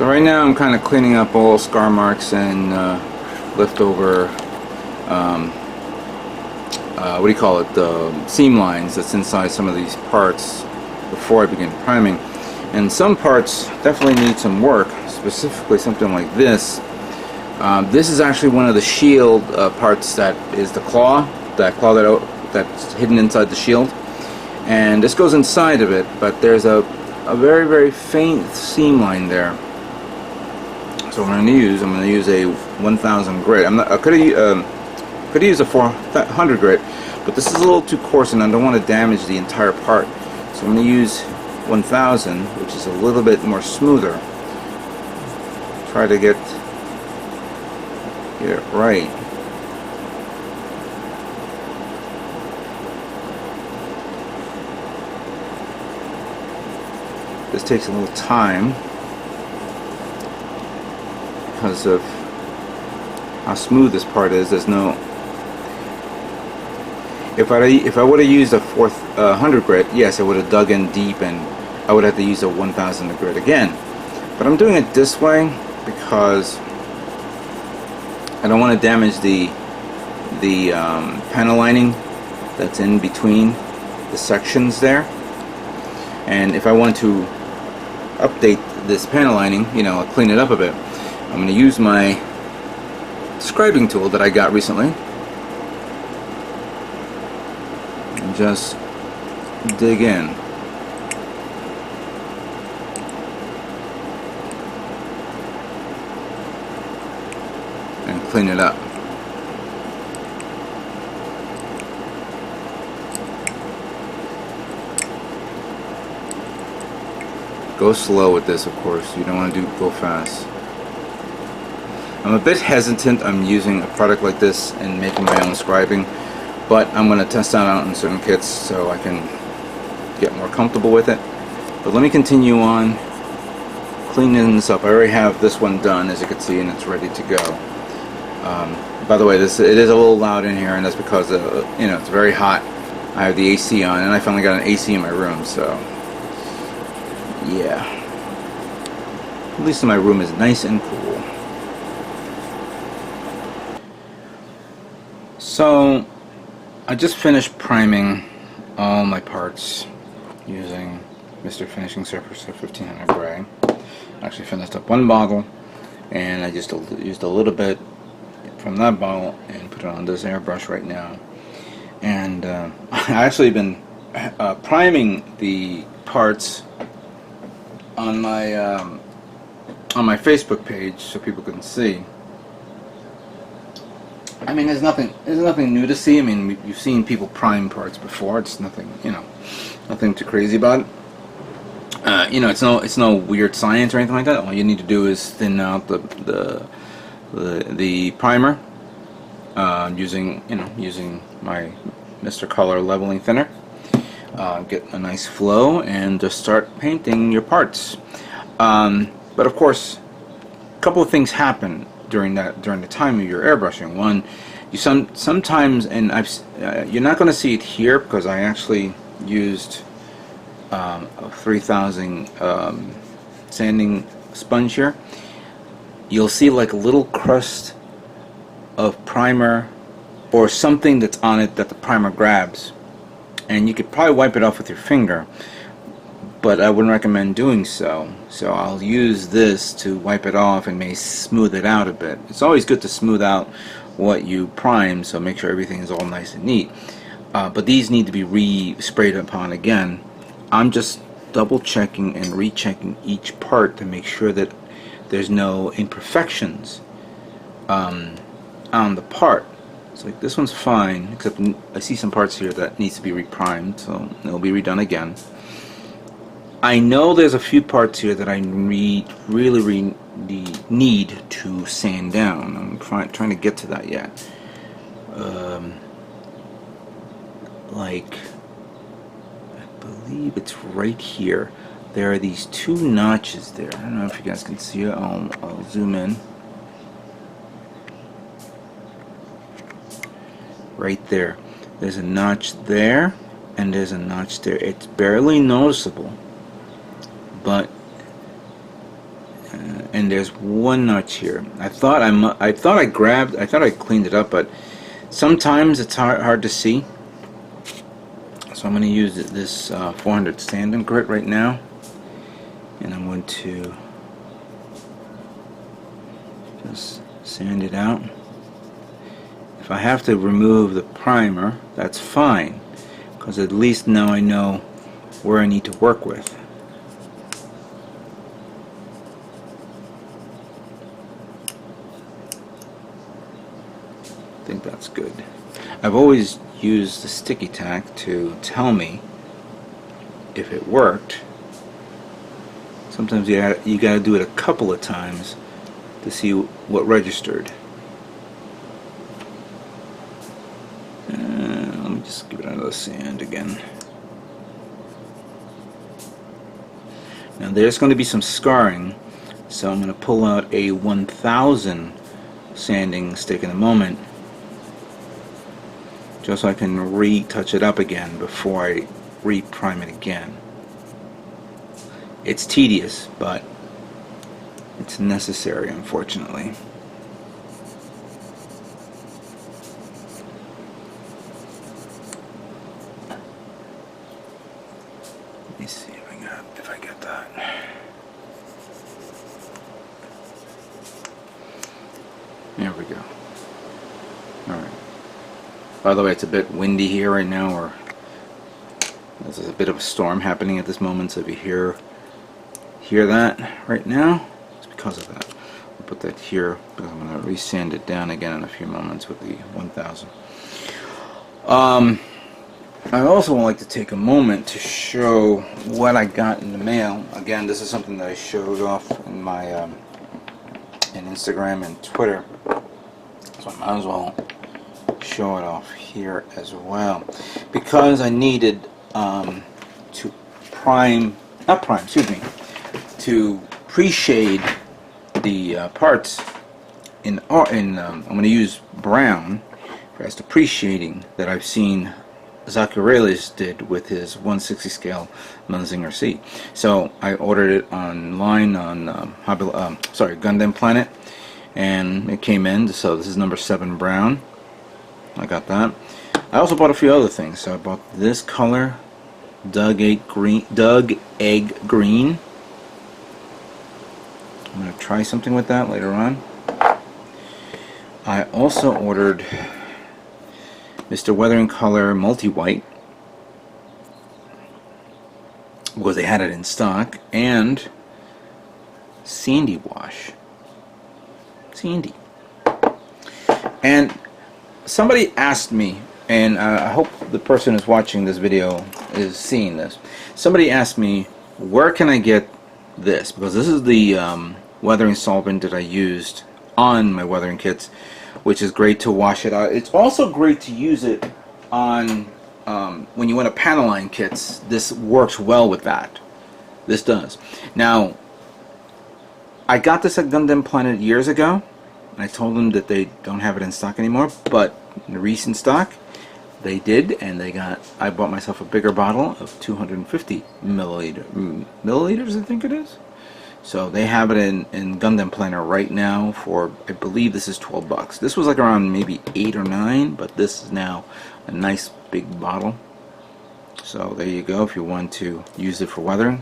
So right now I'm kind of cleaning up all scar marks and leftover, what do you call it, the seam lines that's inside some of these parts before I begin priming. And some parts definitely need some work, specifically something like this. This is actually one of the shield parts that is the claw, that's hidden inside the shield. And this goes inside of it, but there's a very, very faint seam line there. So what I'm going to use a 1000 grit. I could have used a 400 grit, but this is a little too coarse and I don't want to damage the entire part. So I'm going to use 1000, which is a little bit more smoother. Try to get it right. This takes a little time because of how smooth this part is. There's no. If I would have used a 400 grit, yes, I would have dug in deep, and I would have to use a 1000 grit again. But I'm doing it this way because I don't want to damage the panel lining that's in between the sections there. And if I want to update this panel lining, you know, clean it up a bit, I'm going to use my scribing tool that I got recently and just dig in. And clean it up. Go slow with this, of course. You don't want to go fast. I'm a bit hesitant on using a product like this and making my own scribing, but I'm going to test that out in certain kits so I can get more comfortable with it. But let me continue on cleaning this up. I already have this one done, as you can see, and it's ready to go. By the way, it is a little loud in here, and that's because you know, it's very hot. I have the AC on, and I finally got an AC in my room, so yeah. At least my room is nice and cool. So I just finished priming all my parts using Mr. Finishing Surface 1500 Gray. I actually finished up one bottle, and I just used a little bit from that bottle and put it on this airbrush right now. And I actually been priming the parts on my Facebook page so people can see. I mean, there's nothing new to see. I mean, you've seen people prime parts before. It's nothing, you know, nothing too crazy about it. You know, it's no weird science or anything like that. All you need to do is thin out the primer using my Mr. Color leveling thinner. Get a nice flow and just start painting your parts. But of course, a couple of things happen during the time of your airbrushing. One, you sometimes, and you're not going to see it here because I actually used a 3000 sanding sponge here. You'll see like a little crust of primer or something that's on it that the primer grabs, and you could probably wipe it off with your finger, but I wouldn't recommend doing so. So I'll use this to wipe it off and may smooth it out a bit. It's always good to smooth out what you prime, so make sure everything is all nice and neat. But these need to be re-sprayed upon again. I'm just double checking and rechecking each part to make sure that there's no imperfections on the part. So like this one's fine, except I see some parts here that needs to be reprimed, so it'll be redone again. I know there's a few parts here that I really need to sand down. I'm trying to get to that yet. Like, I believe it's right here. There are these two notches there. I don't know if you guys can see it. I'll zoom in. Right there. There's a notch there, and there's a notch there. It's barely noticeable, but and there's one notch here. I thought I cleaned it up, but sometimes it's hard to see. So I'm going to use this 400 sanding grit right now, and I'm going to just sand it out. If I have to remove the primer, that's fine, because at least now I know where I need to work with. I think that's good. I've always used the sticky tack to tell me if it worked. Sometimes you gotta do it a couple of times to see what registered. Let me just give it another sand again. Now there's going to be some scarring, so I'm going to pull out a 1000 sanding stick in a moment, just so I can retouch it up again before I re-prime it again. It's tedious, but it's necessary, unfortunately. Let me see if I get that. There we go. Alright. By the way, it's a bit windy here right now, or there's a bit of a storm happening at this moment, so if you hear that right now, it's because of that. I'll put that here because I'm going to re-sand it down again in a few moments with the 1000. I also would like to take a moment to show what I got in the mail. Again, this is something that I showed off in my in Instagram and Twitter, so I might as well show it off here as well, because I needed to to pre-shade the parts in I'm going to use brown as the pre-shading that I've seen Zacharelius did with his 160 scale Munzinger C. So I ordered it online on Gundam Planet, and it came in. So this is number 7 brown. I got that. I also bought a few other things. So I bought this color, Dug Egg Green. I'm going to try something with that later on. I also ordered Mr. Weathering Color Multi-White, because they had it in stock, and Sandy Wash. Sandy. And somebody asked me, and I hope the person who's watching this video is seeing this. Somebody asked me, where can I get this? Because this is the weathering solvent that I used on my weathering kits, which is great to wash it out. It's also great to use it on when you want to panel line kits. This works well with that. This does. Now, I got this at Gundam Planet years ago, and I told them that they don't have it in stock anymore, but in the recent stock they did, and I bought myself a bigger bottle of 250 milliliters, I think it is. So they have it in Gundam Planner right now for, I believe this is 12 bucks. This was like around maybe 8 or 9, but this is now a nice big bottle. So there you go, if you want to use it for weathering.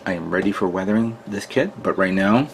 I am ready for weathering this kit, but right now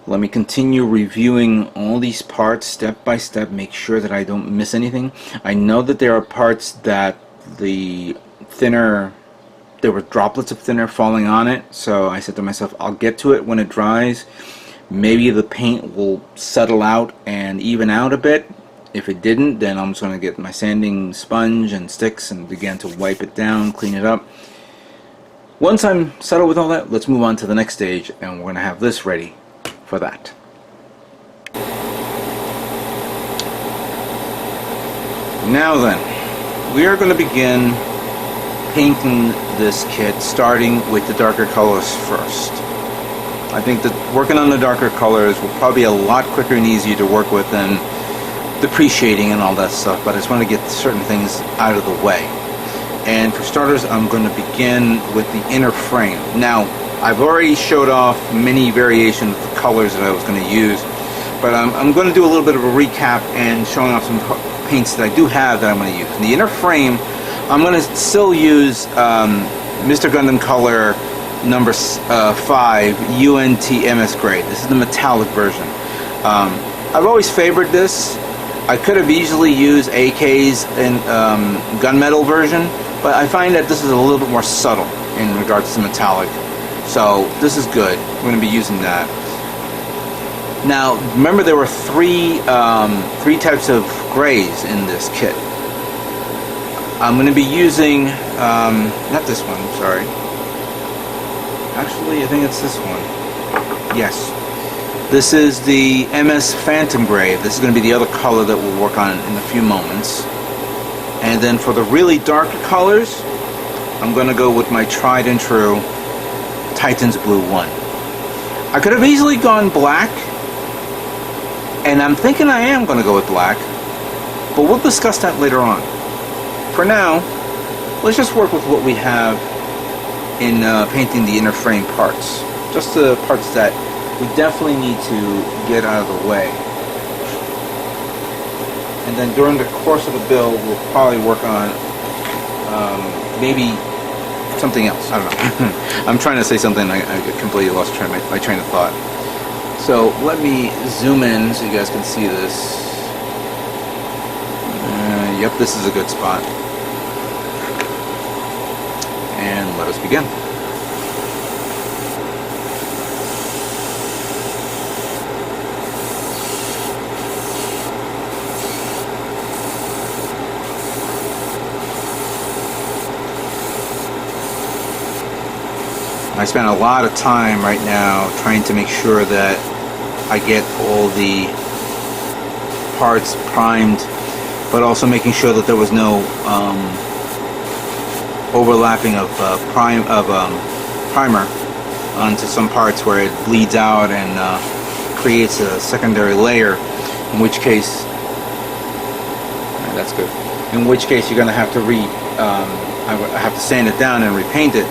let me continue reviewing all these parts step by step, make sure that I don't miss anything. I know that there are parts that there were droplets of thinner falling on it, so I said to myself, I'll get to it when it dries. Maybe the paint will settle out and even out a bit. If it didn't, then I'm just going to get my sanding sponge and sticks and begin to wipe it down, clean it up. Once I'm settled with all that, let's move on to the next stage, and we're going to have this ready for that. Now then, we are going to begin painting this kit, starting with the darker colors first. I think that working on the darker colors will probably be a lot quicker and easier to work with than the pre-shading and all that stuff, but I just want to get certain things out of the way. And for starters, I'm going to begin with the inner frame. Now, I've already showed off many variations of the colors that I was going to use. But I'm going to do a little bit of a recap and showing off some paints that I do have that I'm going to use. In the inner frame, I'm going to still use Mr. Gundam Color number 5 UNT-MS Grade. This is the metallic version. I've always favored this. I could have easily used AK's in gunmetal version, but I find that this is a little bit more subtle in regards to metallic. So this is good. We're going to be using that. Now, remember there were three types of grays in this kit. I'm going to be using, not this one, sorry. Actually, I think it's this one. Yes. This is the MS Phantom Gray. This is going to be the other color that we'll work on in a few moments. And then for the really darker colors, I'm going to go with my tried and true Titan's Blue 1. I could have easily gone black, and I'm thinking I am going to go with black, but we'll discuss that later on. For now, let's just work with what we have in painting the inner frame parts. Just the parts that we definitely need to get out of the way. And then during the course of the build, we'll probably work on maybe something else. I don't know. I'm trying to say something, I completely lost my train of thought. So let me zoom in so you guys can see this. Yep, this is a good spot. And let us begin. I spend a lot of time right now trying to make sure that I get all the parts primed, but also making sure that there was no overlapping of primer onto some parts where it bleeds out and creates a secondary layer, in which case, that's good. In which case you're going to have to I have to sand it down and repaint it.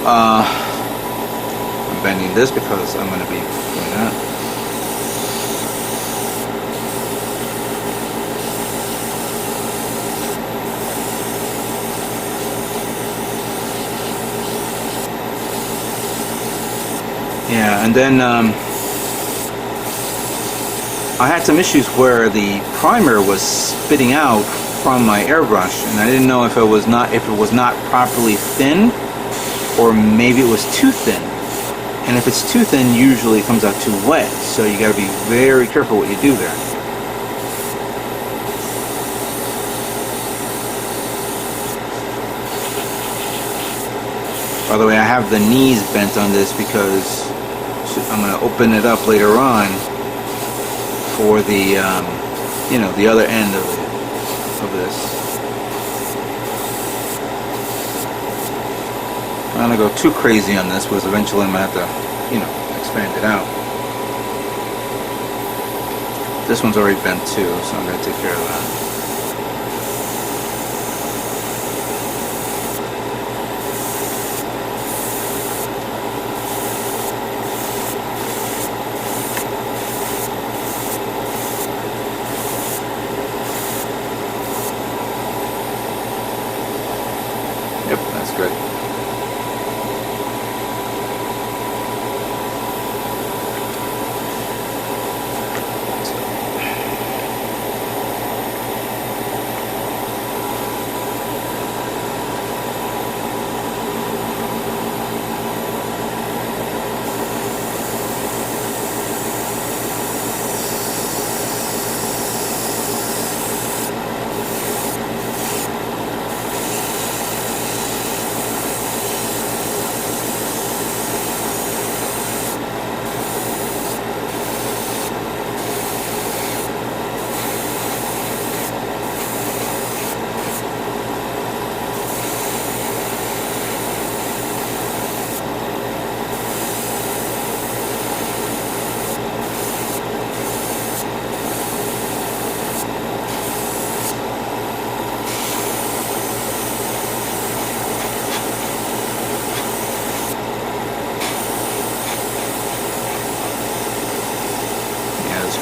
I'm bending this because I'm going to be doing that. Yeah, and then I had some issues where the primer was spitting out from my airbrush, and I didn't know if it was not properly thinned, or maybe it was too thin. And if it's too thin, usually it comes out too wet. So you got to be very careful what you do there. By the way, I have the knees bent on this because I'm going to open it up later on for the, the other end of this. I'm not going to go too crazy on this because eventually I'm going to have to, expand it out. This one's already bent too, so I'm going to take care of that. Yep, that's good.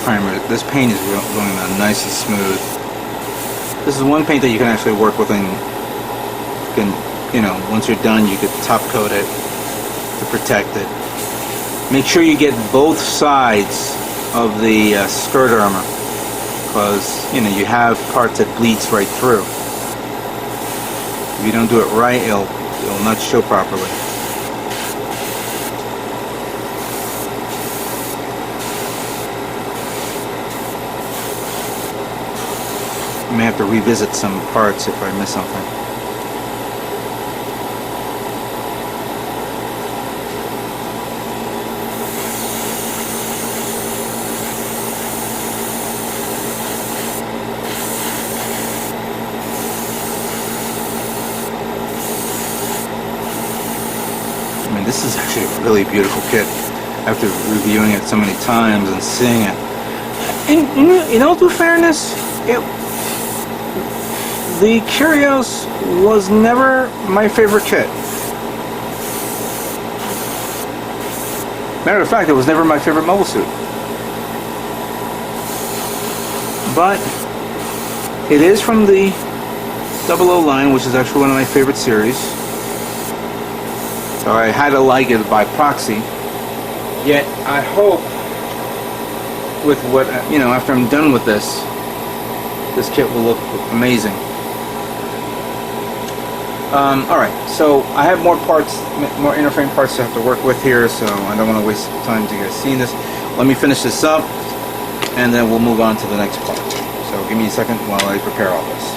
primer. This paint is going on nice and smooth. This is one paint that you can actually work with, and you can, once you're done, you could top coat it to protect it. Make sure you get both sides of the skirt armor, because you have parts that bleeds right through. If you don't do it right, it'll not show properly. I may have to revisit some parts if I miss something. This is actually a really beautiful kit after reviewing it so many times and seeing it. And to fairness, the Kyrios was never my favorite kit. Matter of fact, it was never my favorite mobile suit. But it is from the 00 line, which is actually one of my favorite series. So I had to like it by proxy. Yet I hope with what, after I'm done with this kit will look amazing. Alright, so I have more parts, more inner frame parts to have to work with here, so I don't want to waste time to you guys seeing this. Let me finish this up, and then we'll move on to the next part. So give me a second while I prepare all this.